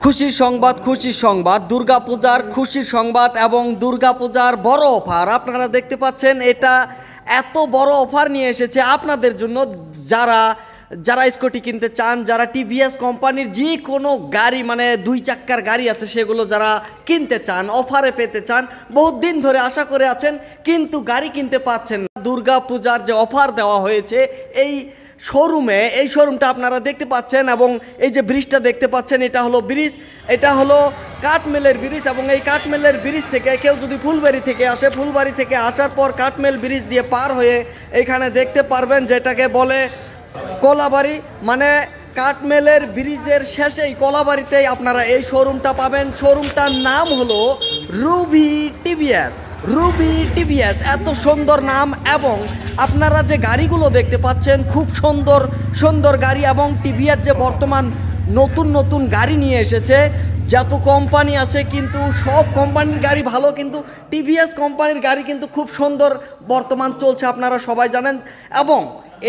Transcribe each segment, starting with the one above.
খুশির সংবাদ দুর্গাপূজার খুশির সংবাদ এবং দুর্গাপূজার বড় অফার আপনারা দেখতে পাচ্ছেন। এটা এত বড় অফার নিয়ে এসেছে আপনাদের জন্য, যারা স্কুটি কিনতে চান, যারা টিভিএস কোম্পানির যে কোনো গাড়ি মানে 2 চাক্কার গাড়ি আছে সেগুলো যারা কিনতে চান, অফারে পেতে চান, বহুত দিন ধরে আশা করে আছেন কিন্তু গাড়ি কিনতে পাচ্ছেন না। দুর্গাপূজার যে অফার দেওয়া হয়েছে এই শোরুমটা আপনারা দেখতে পাচ্ছেন এবং এই যে ব্রিজটা দেখতে পাচ্ছেন এটা হলো কাঠমেলের ব্রিজ এবং এই কাঠমেলের ব্রিজ থেকে কেউ যদি ফুলবাড়ি থেকে আসার পর কাঠমেল ব্রিজ দিয়ে পার হয়ে এখানে দেখতে পারবেন যেটাকে বলে কলাবাড়ি, মানে কাঠমেলের ব্রিজের শেষেই কলাবাড়িতেই আপনারা এই শোরুমটা পাবেন। শোরুমটার নাম হলো রুবি টিভিএস। এত সুন্দর নাম এবং আপনারা যে গাড়িগুলো দেখতে পাচ্ছেন খুব সুন্দর গাড়ি এবং টিভিএস যে বর্তমান নতুন গাড়ি নিয়ে এসেছে। যত কোম্পানি আছে কিন্তু সব কোম্পানির গাড়ি ভালো, কিন্তু টিভিএস কোম্পানির গাড়ি কিন্তু খুব সুন্দর বর্তমান চলছে, আপনারা সবাই জানেন। এবং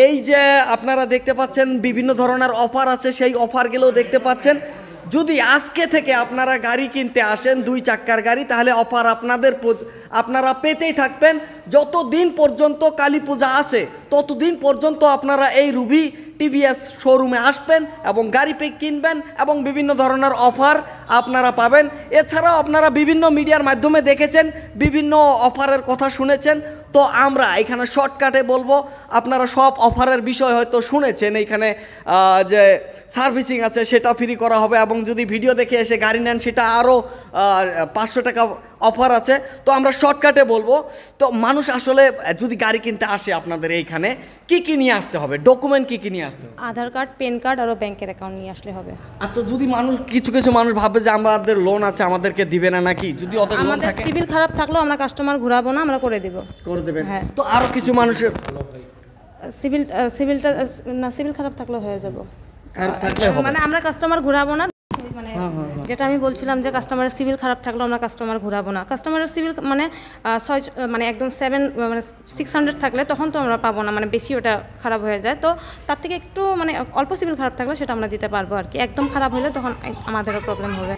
এই যে আপনারা দেখতে পাচ্ছেন বিভিন্ন ধরনের অফার আছে, সেই অফারগুলোও দেখতে পাচ্ছেন। যদি আজকে থেকে আপনারা গাড়ি কিনতে আসেন 2 চাক্কার গাড়ি, তাহলে অফার আপনারা পেতেই থাকবেন। যতদিন পর্যন্ত কালী পূজা আছে ততদিন পর্যন্ত আপনারা এই রুবি টিভিএস শোরুমে আসবেন এবং গাড়ি কিনবেন এবং বিভিন্ন ধরনের অফার আপনারা পাবেন। এছাড়াও আপনারা বিভিন্ন মিডিয়ার মাধ্যমে দেখেছেন, বিভিন্ন অফারের কথা শুনেছেন। তো আমরা এখানে শর্টকাটে বলবো, আপনারা সব অফারের বিষয় হয়তো শুনেছেন। এইখানে যে সার্ভিসিং আছে সেটা ফ্রি করা হবে এবং যদি ভিডিও দেখে এসে গাড়ি নেন সেটা আরও 500 টাকা অফার আছে। তো আমরা শর্টকাটে বলবো। তো মানুষ আসলে যদি গাড়ি কিনতে আসে আপনাদের এইখানে কি নিয়ে আসতে হবে, ডকুমেন্ট কি নিয়ে আসতে হবে? আধার কার্ড, পেন কার্ড আর ব্যাংকের অ্যাকাউন্ট নিয়ে আসলে হবে। আচ্ছা, যদি কিছু মানুষ ভাবে যে আমাদের লোন আছে আমাদেরকে দিবে না নাকি, যদি আমাদের সিভিল খারাপ থাকলেও আমরা কাস্টমার ঘুরাবো না, আমরা করে দেবেন। হ্যাঁ, তো আরো কিছু মানুষের সিভিল খারাপ থাকলেও হয়ে যাব, মানে আমরা কাস্টমার ঘুরাবো না। মানে যেটা আমি বলছিলাম যে কাস্টমারের সিভিল খারাপ থাকলেও আমরা কাস্টমার ঘুরাবো না। কাস্টমারের সিভিল মানে একদম 600 থাকলে তখন তো আমরা পাবো না, মানে বেশি ওটা খারাপ হয়ে যায়। তো তার থেকে একটু মানে অল্প সিভিল খারাপ থাকলে সেটা আমরা দিতে পারবো আর কি। একদম খারাপ হলে তখন আমাদেরও প্রবলেম হবে।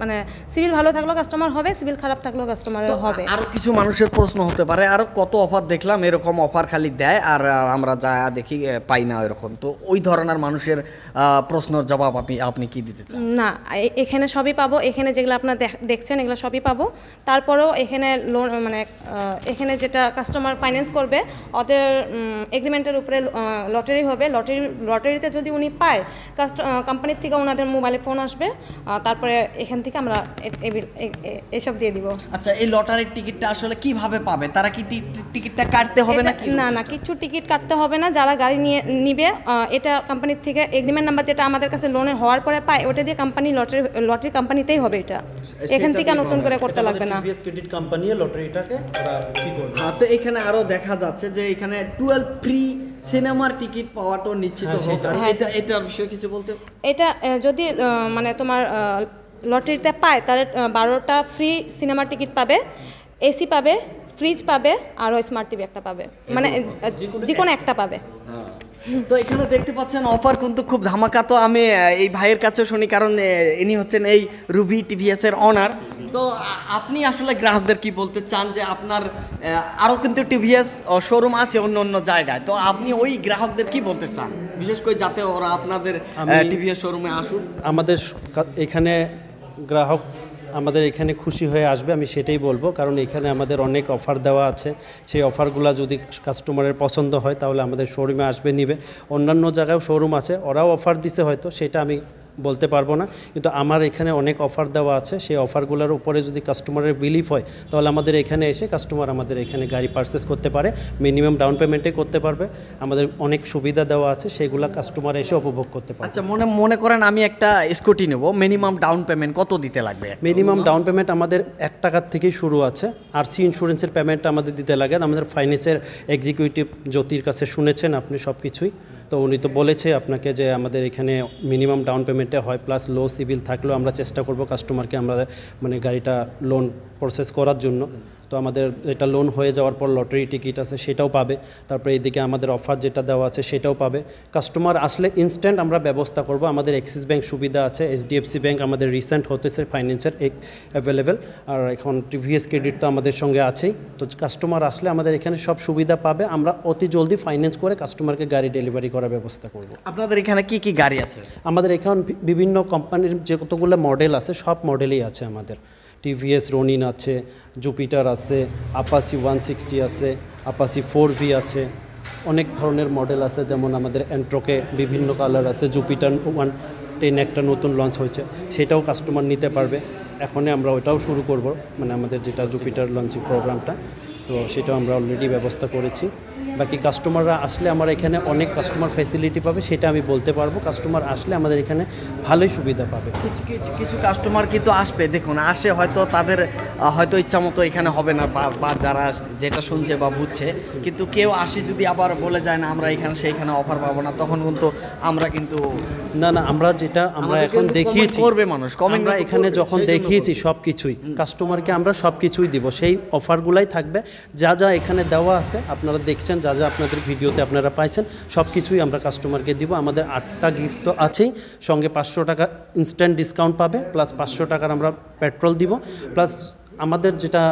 মানে সিভিল ভালো থাকলেও কাস্টমার হবে, সিভিল খারাপ থাকলেও কাস্টমার হবে। আরো কিছু মানুষের প্রশ্ন হতে পারে, আরো কত অফার দেখলাম, এরকম অফার খালি দেয় আর আমরা যা দেখি পাই না এরকম। তো ওই ধরনের মানুষের প্রশ্নের জবাব আপনি কি দিতে চান? না, এখানে সবই পাবো। এখানে যেগুলো আপনারা দেখছেন এগুলো সবই পাবো। তারপরেও এখানে লোন মানে এখানে যেটা কাস্টমার ফাইন্যান্স করবে ওদের এগ্রিমেন্টের উপরে লটারি হবে। লটারিতে যদি উনি পায় কোম্পানির থেকে ওনাদের মোবাইলে ফোন আসবে, তারপরে এখান থেকে আমরা এসব দিয়ে দিব। আচ্ছা, এই লটারির টিকিটটা আসলে কিভাবে পাবে? তারা কি টিকিটটা কাটতে হবে নাকি? না, কিছু টিকিট কাটতে হবে না। যারা গাড়ি নিবে এটা কোম্পানির থেকে এগ্রিমেন্ট নাম্বার যেটা আমাদের কাছে লোনে হওয়ার পরে পায় ওটা দিয়ে কোম্পানি লটারি কোম্পানিতেই হবে। এটা এখান থেকে নতুন করে করতে লাগবে না। টিভিএস ক্রেডিট কোম্পানি লটারিটাকে কি করবে? হ্যাঁ, তো এখানে আরো দেখা যাচ্ছে যে এখানে 12 ফ্রি সিনেমার টিকিট পাওয়াটা নিশ্চিত হবে। এটার বিষয়ে কিছু বলতে? এটা যদি মানে তোমার লটারিতে পায় তাহলে 12টা ফ্রি সিনেমার টিকিট পাবে, এসি পাবে, ফ্রিজ পাবে আর স্মার্ট টিভি একটা পাবে, মানে যে কোনো একটা পাবে। তো এখানে দেখতে পাচ্ছেন অফার কিন্তু খুব ধামাকা। তো আমি এই ভাইয়ের কাছে শুনি, কারণ ইনি হচ্ছেন এই রুবি টিভিএস এর অনার। তো আপনি আসলে গ্রাহকদের কি বলতে চান যে আপনার আরও কিন্তু টিভিএস শোরুম আছে অন্য জায়গায়, তো আপনি ওই গ্রাহকদের কি বলতে চান, বিশেষ করে যাতে ওরা আপনাদের টিভিএস শোরুমে আসুন? আমাদের এখানে গ্রাহক আমাদের এখানে খুশি হয়ে আসবে, আমি সেটাই বলবো। কারণ এখানে আমাদের অনেক অফার দেওয়া আছে, সেই অফারগুলো যদি কাস্টমারের পছন্দ হয় তাহলে আমাদের শোরুমে আসবে নিবে। অন্যান্য জায়গায়ও শোরুম আছে, ওরাও অফার দিছে হয়তো, সেটা আমি বলতে পারবো না, কিন্তু আমার এখানে অনেক অফার দেওয়া আছে। সেই অফারগুলোর উপরে যদি কাস্টমারের বিলিভ হয় তাহলে আমাদের এখানে এসে কাস্টমার আমাদের এখানে গাড়ি পারচেস করতে পারে, মিনিমাম ডাউন পেমেন্টে করতে পারবে। আমাদের অনেক সুবিধা দেওয়া আছে, সেগুলো কাস্টমার এসে উপভোগ করতে পারে। আচ্ছা, মনে করেন আমি একটা স্কুটি নেব, মিনিমাম ডাউন পেমেন্ট কত দিতে লাগবে? মিনিমাম ডাউন পেমেন্ট আমাদের 1 টাকার থেকেই শুরু আছে। আরসি ইন্স্যুরেন্সের পেমেন্টটা আমাদের দিতে লাগে। আমাদের ফাইন্যান্সের এক্সিকিউটিভ জ্যোতির কাছে শুনেছেন আপনি সব কিছুই, তো উনি তো বলেছে আপনাকে যে আমাদের এখানে মিনিমাম ডাউন পেমেন্টে হয়, প্লাস লো সিভিল থাকলেও আমরা চেষ্টা করব কাস্টমারকে আমরা মানে গাড়িটা লোন প্রসেস করার জন্য। তো আমাদের এটা লোন হয়ে যাওয়ার পর লটারি টিকিট আছে সেটাও পাবে, তারপরে এইদিকে আমাদের অফার যেটা দেওয়া আছে সেটাও পাবে। কাস্টমার আসলে ইনস্ট্যান্ট আমরা ব্যবস্থা করব। আমাদের অ্যাক্সিস ব্যাংক সুবিধা আছে, HDFC ব্যাংক আমাদের রিসেন্ট হতেছে ফাইন্যান্সের অ্যাভেলেবেল, আর এখন TVS ক্রেডিট তো আমাদের সঙ্গে আছেই। তো কাস্টমার আসলে আমাদের এখানে সব সুবিধা পাবে, আমরা অতি জলদি ফাইন্যান্স করে কাস্টমারকে গাড়ি ডেলিভারি করার ব্যবস্থা করব। আপনাদের এখানে কি কি গাড়ি আছে? আমাদের এখানে বিভিন্ন কোম্পানির যে কতগুলো মডেল আছে সব মডেলই আছে আমাদের। TVS রনিন আছে, জুপিটার আছে, আপাসি 160 আছে, আপাসি 4V আছে, অনেক ধরনের মডেল আছে। যেমন আমাদের এন্ট্রোকে বিভিন্ন কালার আছে, জুপিটার 110 একটা নতুন লঞ্চ হয়েছে, সেটাও কাস্টমার নিতে পারবে। এখনই আমরা ওটাও শুরু করব, মানে আমাদের যেটা জুপিটার লঞ্চিং প্রোগ্রামটা, তো সেটাও আমরা অলরেডি ব্যবস্থা করেছি। বাকি কাস্টমাররা আসলে আমার এখানে অনেক কাস্টমার ফ্যাসিলিটি পাবে, সেটা আমি বলতে পারবো। কাস্টমার আসলে আমাদের এখানে ভালোই সুবিধা পাবে। কিছু কাস্টমার কিন্তু আসবে, দেখুন আসে হয়তো তাদের হয়তো ইচ্ছা মতো এখানে হবে না, বা যারা যেটা শুনছে বা বুঝছে, কিন্তু কেউ আসে যদি আবার বলে যায় না আমরা এখানে সেইখানে অফার পাবো না, তখন কিন্তু আমরা কিন্তু না আমরা যেটা আমরা এখন দেখিয়েছি করবে মানুষ কমেন্ট, আমরা এখানে যখন দেখিয়েছি সব কিছুই কাস্টমারকে আমরা সব কিছুই দিব, সেই অফারগুলাই থাকবে। যা যা এখানে দেওয়া আছে আপনারা দেখছেন, যা যা আপনাদের ভিডিওতে আপনারা পাইছেন সব কিছুই আমরা কাস্টমারকে দিব। আমাদের 8টা গিফট তো আছেই, সঙ্গে 500 টাকা ইনস্ট্যান্ট ডিসকাউন্ট পাবে, প্লাস 500 টাকার আমরা পেট্রোল দিব, প্লাস আমাদের যেটা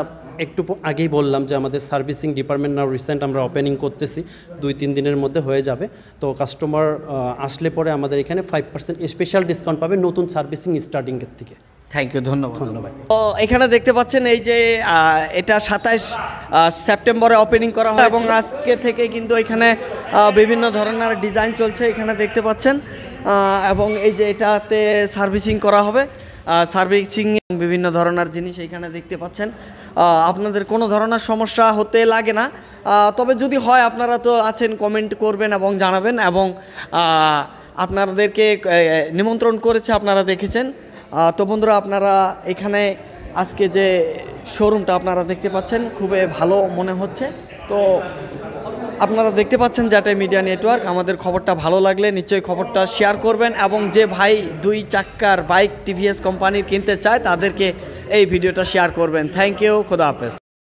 একটু আগেই বললাম যে আমাদের সার্ভিসিং ডিপার্টমেন্ট নাও রিসেন্ট আমরা ওপেনিং করতেছি, 2-3 দিনের মধ্যে হয়ে যাবে। তো কাস্টমার আসলে পরে আমাদের এখানে 5% স্পেশাল ডিসকাউন্ট পাবে নতুন সার্ভিসিং স্টার্টিংয়ের থেকে। থ্যাংক ইউ, ধন্যবাদ। তো এখানে দেখতে পাচ্ছেন এই যে এটা 27 সেপ্টেম্বরে ওপেনিং করা হয় এবং আজকে থেকে কিন্তু এখানে বিভিন্ন ধরনের ডিজাইন চলছে এখানে দেখতে পাচ্ছেন, এবং এই যে এটাতে সার্ভিসিং করা হবে, সার্ভিসিং বিভিন্ন ধরনের জিনিস এখানে দেখতে পাচ্ছেন। আপনাদের কোনো ধরনের সমস্যা হতে লাগে না, তবে যদি হয় আপনারা তো আছেন, কমেন্ট করবেন এবং জানাবেন, এবং আপনাদেরকে নিমন্ত্রণ করেছে, আপনারা দেখেছেন। তো বন্ধুরা, আপনারা এখানে আজকে যে শোরুমটা আপনারা দেখতে পাচ্ছেন খুবই ভালো মনে হচ্ছে। তো আপনারা দেখতে পাচ্ছেন জাটাই মিডিয়া নেটওয়ার্ক। আমাদের খবরটা ভালো লাগলে নিশ্চয়ই খবরটা শেয়ার করবেন, এবং যে ভাই 2 চাক্কার বাইক TVS কোম্পানির কিনতে চায় তাদেরকে এই ভিডিওটা শেয়ার করবেন। থ্যাংক ইউ, খোদা হাফেজ।